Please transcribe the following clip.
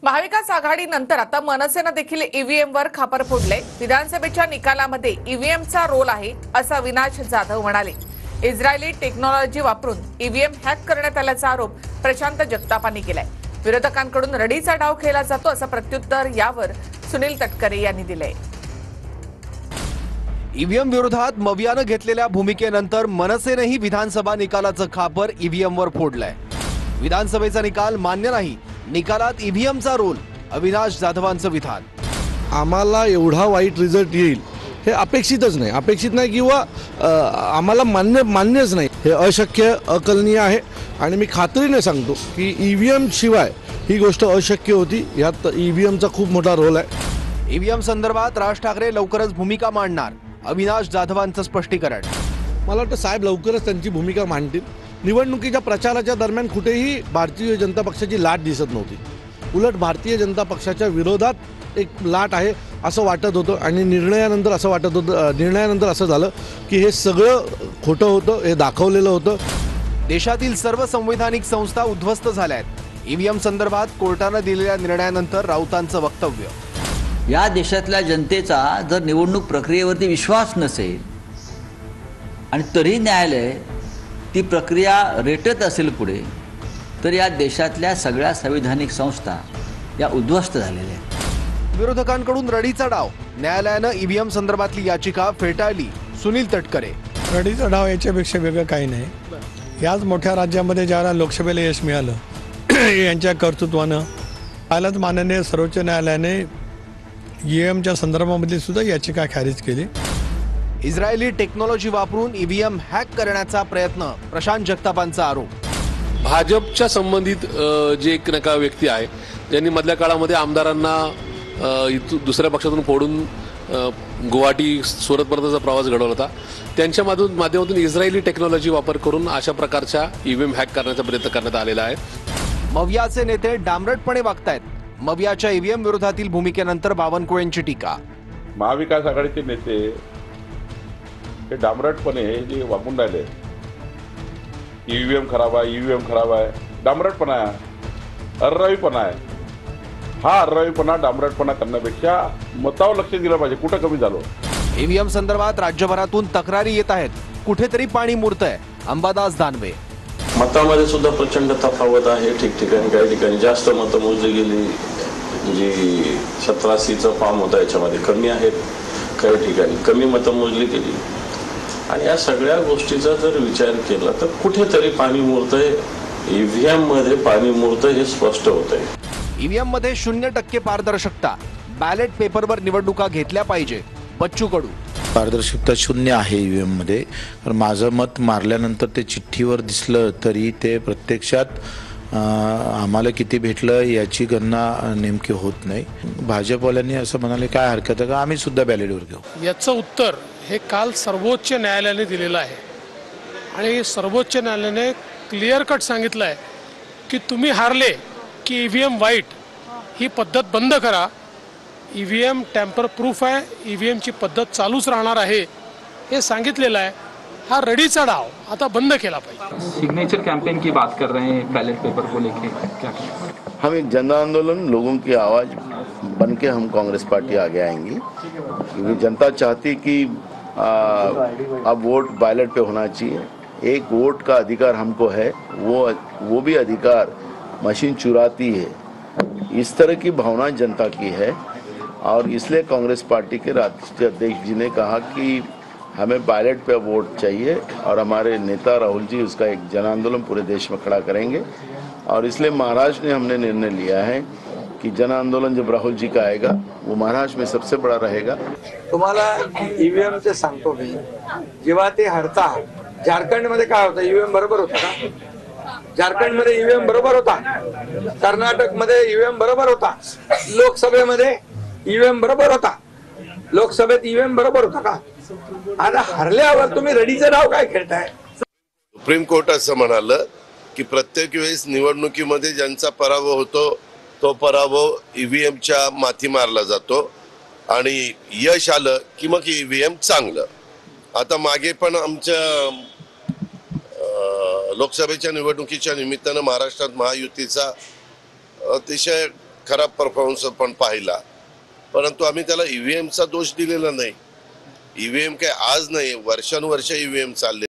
महाविकास आघाडीनंतर आता मनसेनं देखील ईव्हीएमवर खापर फोडले। विधानसभेच्या निकालामध्ये ईव्हीएमचा रोल आहे असं अविनाश जाधव म्हणाले। इस्रायली टेक्नॉलॉजी वापरून ईव्हीएम हॅक करण्यात आल्याचा आरोप प्रशांत जगतापांनी केलाय। विरोधकांकडून रडीचा डाव खेळला जातो असं प्रत्युत्तर यावर सुनील तटकरे यांनी दिलंय। ईव्हीएम विरोधात मवियानं घेतलेल्या भूमिकेनंतर मनसेनेही विधानसभा निकालाचं खापर ईव्हीएमवर फोडलंय। विधानसभेचा निकाल मान्य नाही, निकालात ईव्हीएमचा रोल, अविनाश जाधवांचं विधान। आम्हाला एवढा वाईट रिझल्ट येईल हे अपेक्षितच नाही, अपेक्षित नाही किंवा आम्हाला मान्यच नाही। हे अशक्य, अकल्पनीय आहे आणि मी खात्रीने सांगतो की ईव्हीएम शिवाय ही गोष्ट अशक्य होती। यात ईव्हीएमचा खूप मोठा रोल आहे। ईव्हीएम संदर्भात राज ठाकरे लवकरच भूमिका मांडणार, अविनाश जाधवांचं स्पष्टीकरण। मला वाटतं साहेब लवकरच त्यांची भूमिका मांडतील। निवडणुकीच्या प्रचाराच्या दरम्यान कुठेही भारतीय जनता पक्षाची लाट दिसत नव्हती, उलट भारतीय जनता पक्षाच्या विरोधात एक लाट आहे असं वाटत होतं आणि निर्णयानंतर असं झालं की हे सगळं खोटं होतं, हे दाखवलेलं होतं। देशातील सर्व संवैधानिक संस्था उद्ध्वस्त झाल्यात। ईव्हीएम संदर्भात कोर्टानं दिलेल्या निर्णयानंतर राऊतांचं वक्तव्य। या देशातल्या जनतेचा जर निवडणूक प्रक्रियेवरती विश्वास नसेल आणि तरी न्यायालय ती प्रक्रिया रेटत असेल पुढे, तर या देशातल्या सगळ्या संवैधानिक संस्था या उद्ध्वस्त झालेल्या आहेत। विरोधकांकडून रडीचा डाव, न्यायालयानं ईव्हीएम संदर्भातली याचिका फेटाळली, सुनील तटकरे। रडीचा डाव याच्यापेक्षा वेगळं काही नाही। याच मोठ्या राज्यामध्ये ज्याला लोकसभेला यश मिळालं यांच्या कर्तृत्वानं कालच माननीय सर्वोच्च न्यायालयाने ईव्हीएमच्या संदर्भामध्ये सुद्धा याचिका खारिज केली। इस्रायली टेक्नॉलॉजी वापरून ईव्हीएम हॅक करण्याचा प्रयत्न, प्रशांत जगतापांचा आरोप। भाजपच्या संबंधित जे एक नका व्यक्ती आहे ज्यांनी मधल्या काळामध्ये आमदारांना दुसऱ्या पक्षातून फोडून गुवाहाटी सुरतपर्यंतचा प्रवास घडवला होता, त्यांच्या माध्यमातून इस्रायली टेक्नॉलॉजी वापर करून अशा प्रकारच्या ईव्हीएम हॅक करण्याचा प्रयत्न करण्यात आलेला आहे। मवियाचे नेते डांबरटपणे वागतायत, मवियाच्या ईव्हीएम विरोधातील भूमिकेनंतर बावनकुळेंची टीका। महाविकास आघाडीचे नेते हे डांबरटपणे जे वागून राहिले, ईव्हीएम खराब आहे, डांबरटपणा आहे, अर्रावीपणा आहे। हा अर्रावीपणा, डांबरटपणा करण्यापेक्षा मतावर लक्ष दिलं पाहिजे, कुठं कमी झालो। ईव्हीएम संदर्भात राज्यभरातून तक्रारी येत आहेत, कुठेतरी पाणी मुरतंय, अंबादास दानवे। मतामध्ये सुद्धा प्रचंड तफावत आहे। ठिकठिकाणी काही ठिकाणी जास्त मतं मोजली गेली, जी 87चं फॉर्म होता याच्यामध्ये कमी आहेत, काही ठिकाणी कमी मतं मोजली गेली। आणि या सगळ्या गोष्टीचा जर विचार केला तर कुठेतरी पाणी मुरतंय, ईव्हीएम मध्ये पाणी मुरतंय हे स्पष्ट होतंय। ईव्हीएम मध्ये 0% पारदर्शकता, बॅलेट पेपरवर निवडणुका घेतल्या पाहिजे, बच्चू कडू। पारदर्शकता शून्य आहे ईव्हीएम मध्ये। तर माझं मत मारल्यानंतर ते चिठ्ठीवर दिसलं तरी ते प्रत्यक्षात आम्हाला किती भेटलं याची गणना नेमकी होत नाही। भाजपवाल्यांनी असं म्हणाले काय हरकत आहे का, आम्ही सुद्धा बॅलेटवर घेऊ। याचं उत्तर हे काल सर्वोच्च न्यायालयाने दिलेलं आहे आणि सर्वोच्च न्यायालयाने क्लिअर कट सांगितलं आहे की तुम्ही हारले की ईव्हीएम वाईट ही पद्धत बंद करा। ईव्हीएम टॅम्पर प्रूफ आहे, ईव्हीएमची पद्धत चालूच राहणार आहे हे सांगितलेलं आहे। हा रडीचा डाव आता बंद केला पाहिजे। सिग्नेचर कैंपेन की बात कर रहे हैं बैलेट पेपर को लेके, क्या हम एक जन आंदोलन, लोगों की आवाज बन के हम कांग्रेस पार्टी आगे आएंगी, क्योंकि जनता चाहती कि अब वोट बैलेट पे होना चाहिए। एक वोट का अधिकार हमको है, वो भी अधिकार मशीन चुराती है। इस तरह की भावना जनता की है और इसलिए कांग्रेस पार्टी के राष्ट्रीय अध्यक्ष जी ने कहा कि हमें बैलेट पे वोट चाहिए और हमारे नेता राहुल जी उसका एक जन आंदोलन पूरे देश में खड़ा करेंगे। और इसलिए महाराष्ट्र ने हमने निर्णय लिया है कि जन आंदोलन जब राहुल जी का आएगा वो महाराष्ट्र में सबसे बड़ा रहेगा। तुम्हाला ईव्हीएम चे सांगतो मी, जेव्हा ते हरता झारखंड मध्ये काय होतं, ईव्हीएम बरोबर होता का? झारखंड मध्ये ईव्हीएम बरोबर होता, कर्नाटक मध्ये ईव्हीएम बरोबर होता, लोकसभेमध्ये ईव्हीएम बरोबर होता, लोकसभेत ईव्हीएम बरोबर होता का? आता हरल्यावर तुम्ही रडीचं डाव काय खेळताय? सुप्रीम कोर्ट असं म्हणालं की प्रत्येक वेळेस निवडणुकीमध्ये ज्यांचा पराभव होतो तो पराभव ईव्हीएमच्या माथी मारला जातो आणि यश आलं की मग ईव्हीएम चांगलं। आता मागे पण आमच्या लोकसभेच्या निवडणुकीच्या निमित्तानं महाराष्ट्रात महायुतीचा अतिशय खराब परफॉर्मन्स पण पाहिला, परंतु आम्ही त्याला ईव्हीएमचा दोष दिलेला नाही. ईव्हीएम काय आज नाही, वर्षानुवर्ष ईव्हीएम चालले.